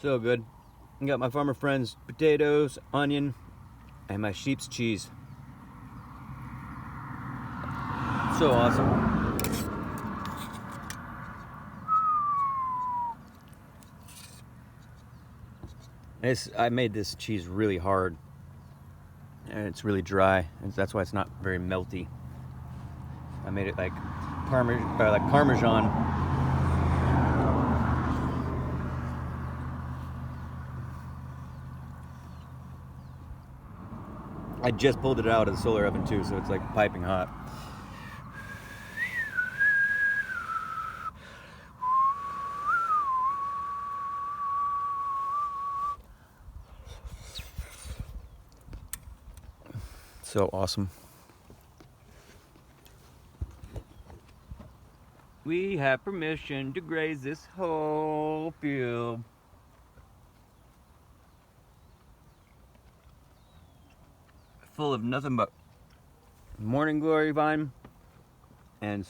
So good. I got my farmer friends potatoes, onion, and my sheep's cheese. So awesome. I made this cheese really hard, and it's really dry, and that's why it's not very melty. I made it like Parmesan. I just pulled it out of the solar oven too, so it's like piping hot. So awesome. We have permission to graze this whole field. Full of nothing but morning glory vine and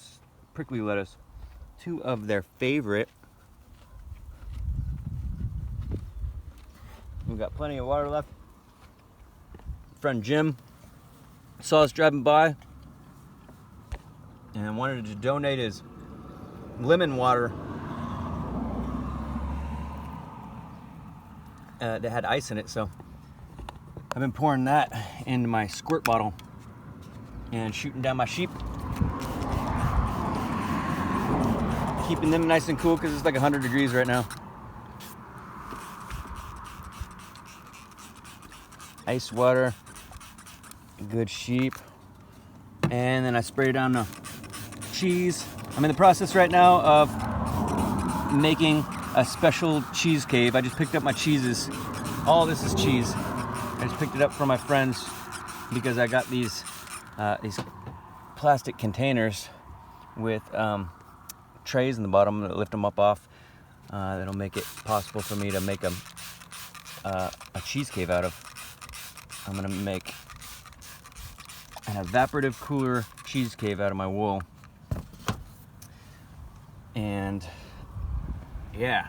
prickly lettuce. Two of their favorite. We've got plenty of water left. Friend Jim saw us driving by and wanted to donate his lemon water that had ice in it, so I've been pouring that into my squirt bottle and shooting down my sheep, keeping them nice and cool because it's like 100 degrees right now. Ice water, good sheep, and then I spray down the cheese. I'm in the process right now of making a special cheese cave. I just picked up my cheeses. All this is cheese. I just picked it up from my friends because I got these plastic containers with trays in the bottom that lift them up off. That'll make it possible for me to make a cheese cave out of. I'm gonna make an evaporative cooler cheese cave out of my wool. And yeah,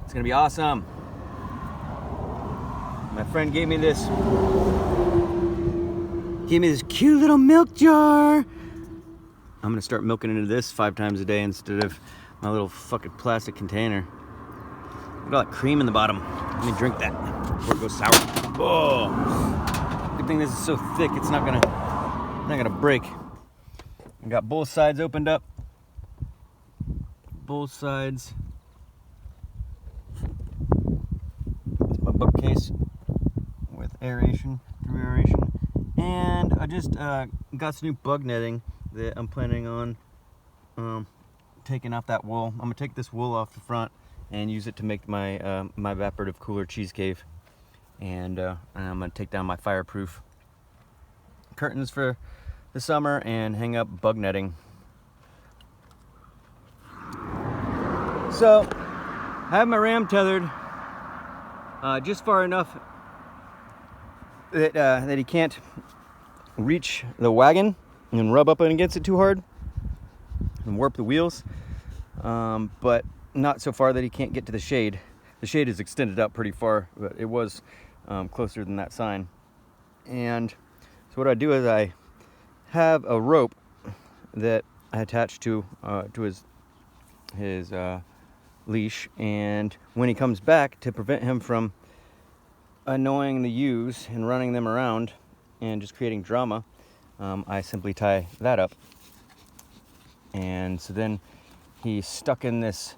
it's gonna be awesome. My friend gave me this cute little milk jar. I'm gonna start milking into this 5 times a day instead of my little fucking plastic container. Look at all that cream in the bottom. Let me drink that before it goes sour. Oh, good thing this is so thick it's not gonna break. I got both sides opened up. Both sides. It's my bookcase with aeration, through aeration. And I just got some new bug netting that I'm planning on taking off that wool. I'm gonna take this wool off the front and use it to make my my evaporative cooler cheese cave. And I'm gonna take down my fireproof curtains for the summer and hang up bug netting. So I have my ram tethered just far enough that he can't reach the wagon and rub up against it too hard and warp the wheels, but not so far that he can't get to the shade. The shade is extended out pretty far, but it was closer than that sign. And so what I do is I have a rope that I attach to his leash, and when he comes back, to prevent him from annoying the ewes and running them around and just creating drama, I simply tie that up. And so then he's stuck in this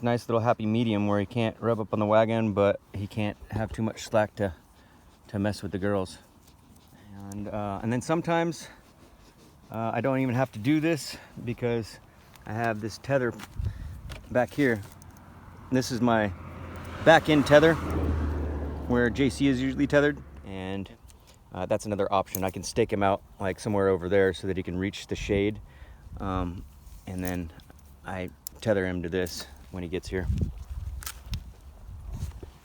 nice little happy medium where he can't rub up on the wagon, but he can't have too much slack to mess with the girls. And then sometimes I don't even have to do this because I have this tether back here. This is my back end tether where JC is usually tethered, and that's another option. I can stake him out like somewhere over there so that he can reach the shade, and then I tether him to this when he gets here.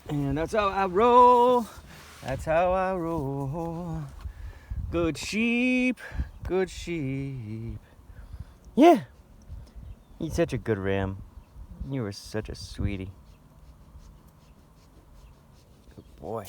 And that's how I roll. That's how I roll. Good sheep, good sheep. Yeah, he's such a good ram. You were such a sweetie. boy.